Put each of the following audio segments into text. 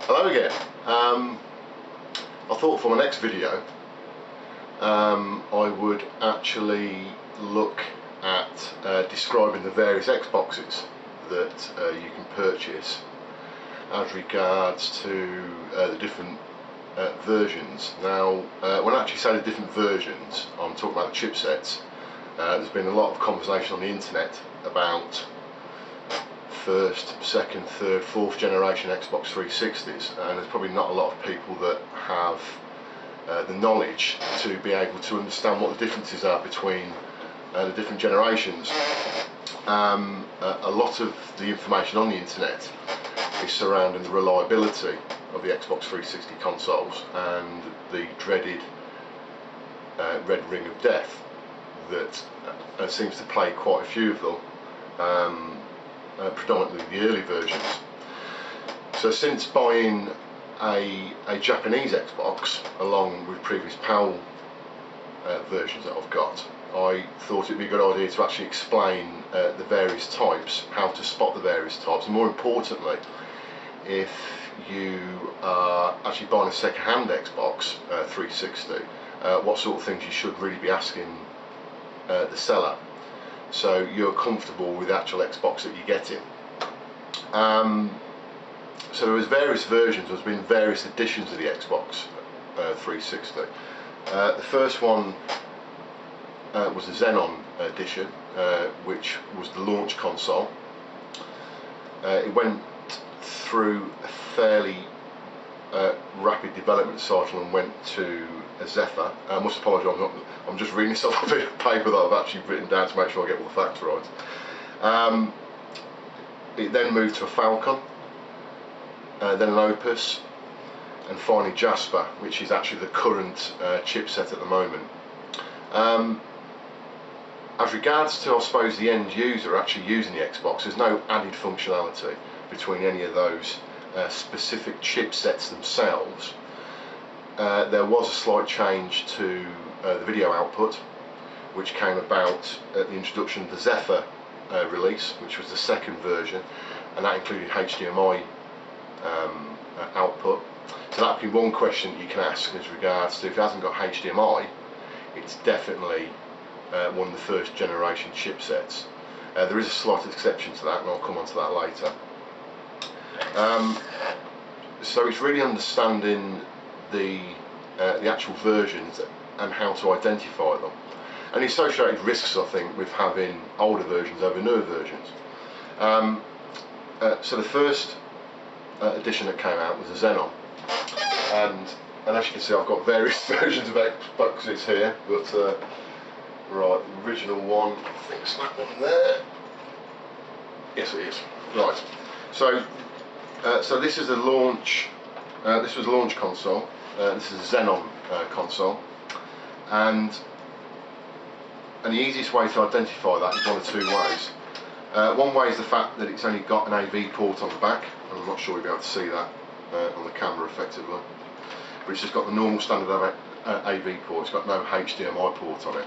Hello again. I thought for my next video I would actually look at describing the various Xboxes that you can purchase as regards to the different versions. Now when I actually say the different versions, I'm talking about the chipsets. There's been a lot of conversation on the internet about first, second, third, fourth generation Xbox 360s, and there's probably not a lot of people that have the knowledge to be able to understand what the differences are between the different generations. A lot of the information on the internet is surrounding the reliability of the Xbox 360 consoles and the dreaded red ring of death that seems to plague quite a few of them. Predominantly the early versions. So since buying a Japanese Xbox along with previous PAL versions that I've got, I thought it'd be a good idea to actually explain the various types, how to spot the various types, and more importantly, if you are actually buying a second-hand Xbox 360, what sort of things you should really be asking the seller, so you're comfortable with the actual Xbox that you're getting. So there was various versions, there's been various editions of the Xbox 360. The first one was the Xenon edition, which was the launch console. It went through a fairly rapid development cycle and went to a Zephyr. I must apologise, I'm just reading this off a bit of paper that I've actually written down to make sure I get all the facts right. It then moved to a Falcon, then an Opus, and finally Jasper, which is actually the current chipset at the moment. As regards to, I suppose, the end user actually using the Xbox, there's no added functionality between any of those specific chipsets themselves. There was a slight change to the video output, which came about at the introduction of the Zephyr release, which was the second version, and that included HDMI output. So that would be one question that you can ask as regards to, if it hasn't got HDMI, it's definitely one of the first generation chipsets. There is a slight exception to that, and I'll come on to that later. So it's really understanding the actual versions and how to identify them, and the associated risks, I think, with having older versions over newer versions. So the first edition that came out was the Xenon, and as you can see, I've got various versions of Xboxes here, but right, the original one, I think it's that one there. Yes, it is. Right. So this is a launch. This was a launch console. This is a Xenon console, and the easiest way to identify that is one of two ways. One way is the fact that it's only got an AV port on the back, and I'm not sure you'll be able to see that on the camera effectively, but it's just got the normal standard AV port. It's got no HDMI port on it.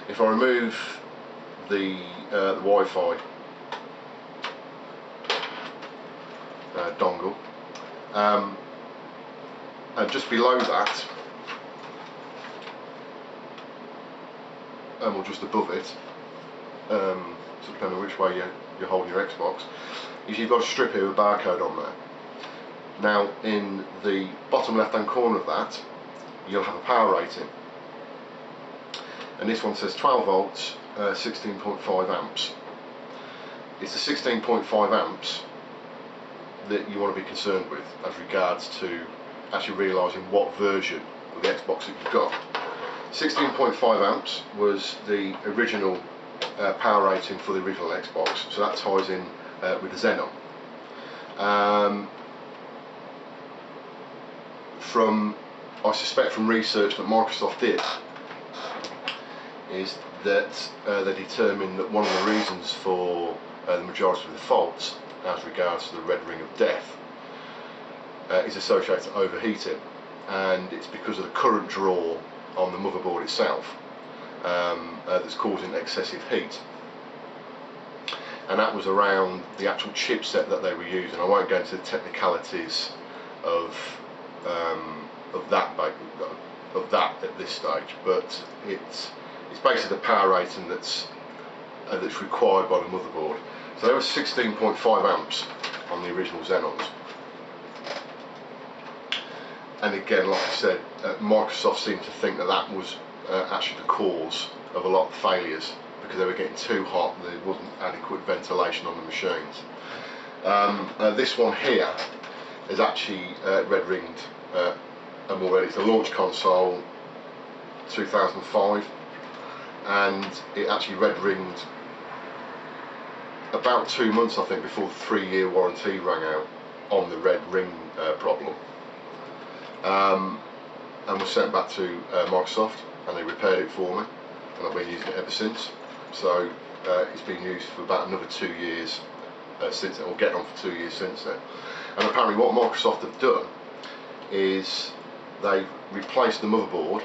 If I remove the Wi-Fi dongle, and just below that, or just above it, so depending on which way you're holding your Xbox, is you've got a strip here with a barcode on there. Now in the bottom left hand corner of that, you'll have a power rating, and this one says 12 volts, 16.5 amps. It's the 16.5 amps that you want to be concerned with as regards to actually realising what version of the Xbox that you've got. 16.5 amps was the original power rating for the original Xbox, so that ties in with the Xenon. I suspect from research that Microsoft did, is that they determined that one of the reasons for the majority of the faults as regards to the red ring of death is associated with overheating, and it's because of the current draw on the motherboard itself that's causing excessive heat. and that was around the actual chipset that they were using. I won't go into the technicalities of that at this stage, but it's basically the power rating that's required by the motherboard. So there was 16.5 amps on the original Xenons. And again, like I said, Microsoft seemed to think that that was actually the cause of a lot of failures, because they were getting too hot and there wasn't adequate ventilation on the machines. This one here is actually red ringed already. It's a launch console 2005, and it actually red ringed about 2 months, I think, before the 3-year warranty rang out on the red ring problem. And was sent back to Microsoft, and they repaired it for me, and I've been using it ever since. So it's been used for about another 2 years since then, or getting on for 2 years since then. And apparently what Microsoft have done is they've replaced the motherboard,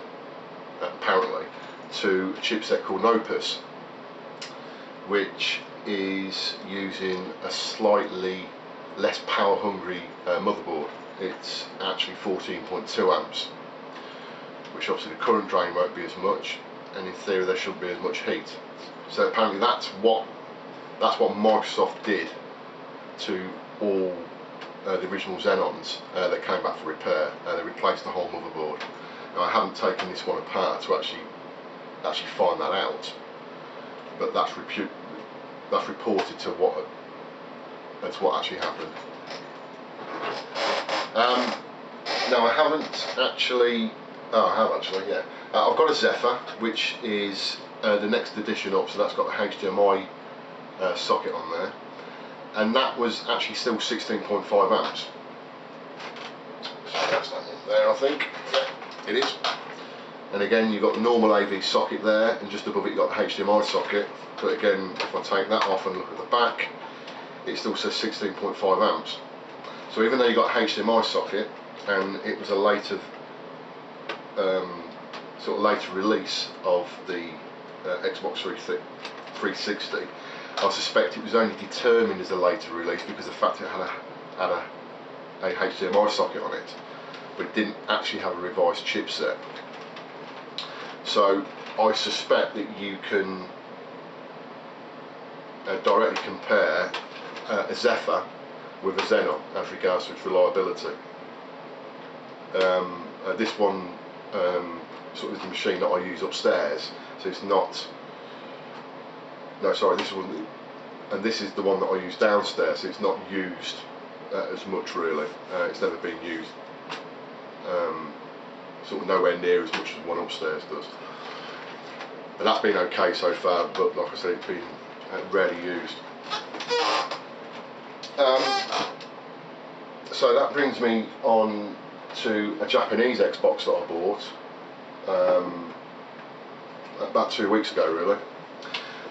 apparently, to a chipset called Opus, which is using a slightly less power hungry motherboard. It's actually 14.2 amps, which obviously the current drain won't be as much, and in theory there shouldn't be as much heat. So apparently that's what Microsoft did to all the original Xenons that came back for repair. They replaced the whole motherboard. Now, I haven't taken this one apart to actually find that out, but that's reported to what actually happened. Now I haven't actually. Oh, I have actually. Yeah, I've got a Zephyr, which is the next edition up, so that's got the HDMI socket on there, and that was actually still 16.5 amps. So that's that one there, I think. Yeah, it is. And again, you've got the normal AV socket there, and just above it you've got the HDMI socket. But again, if I take that off and look at the back, it still says 16.5 amps. So even though you've got a HDMI socket, and it was a later later release of the Xbox 360, I suspect it was only determined as a later release because of the fact it had a HDMI socket on it, but it didn't actually have a revised chipset. So I suspect that you can directly compare a Zephyr with a Xenon as regards to its reliability. This one sort of is the machine that I use upstairs, so it's not. No, sorry, this one, and this is the one that I use downstairs, so it's not used as much really. It's never been used sort of nowhere near as much as one upstairs does. And that's been okay so far, but like I said, it's been rarely used. So that brings me on to a Japanese Xbox that I bought about 2 weeks ago really.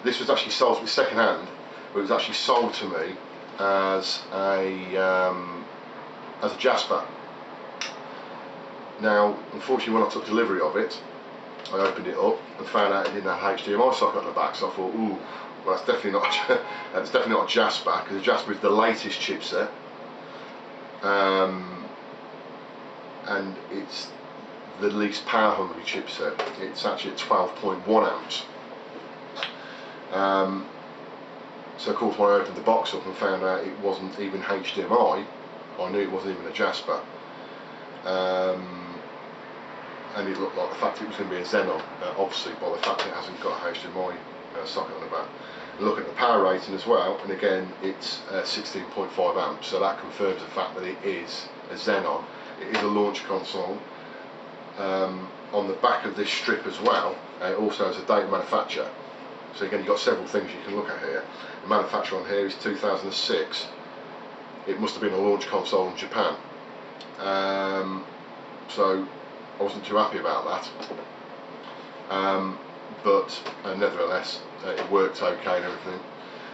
This was actually sold to me second hand, but it was actually sold to me as a Jasper. Now, unfortunately, when I took delivery of it, I opened it up and found out it didn't have a HDMI socket on the back. So I thought, ooh, well, that's definitely not a Jasper, because the Jasper is the latest chipset, and it's the least power hungry chipset. It's actually at 12.1 amps. So of course when I opened the box up and found out it wasn't even HDMI, I knew it wasn't even a Jasper. And it looked like the fact it was going to be a Xenon, obviously by the fact it hasn't got a HDMI socket on the back. Look at the power rating as well, and again it's 16.5 amps, so that confirms the fact that it is a Xenon. It is a launch console. On the back of this strip as well, it also has a date of manufacture. So again, you've got several things you can look at here. The manufacturer on here is 2006. It must have been a launch console in Japan. So I wasn't too happy about that. But nevertheless, it worked okay and everything.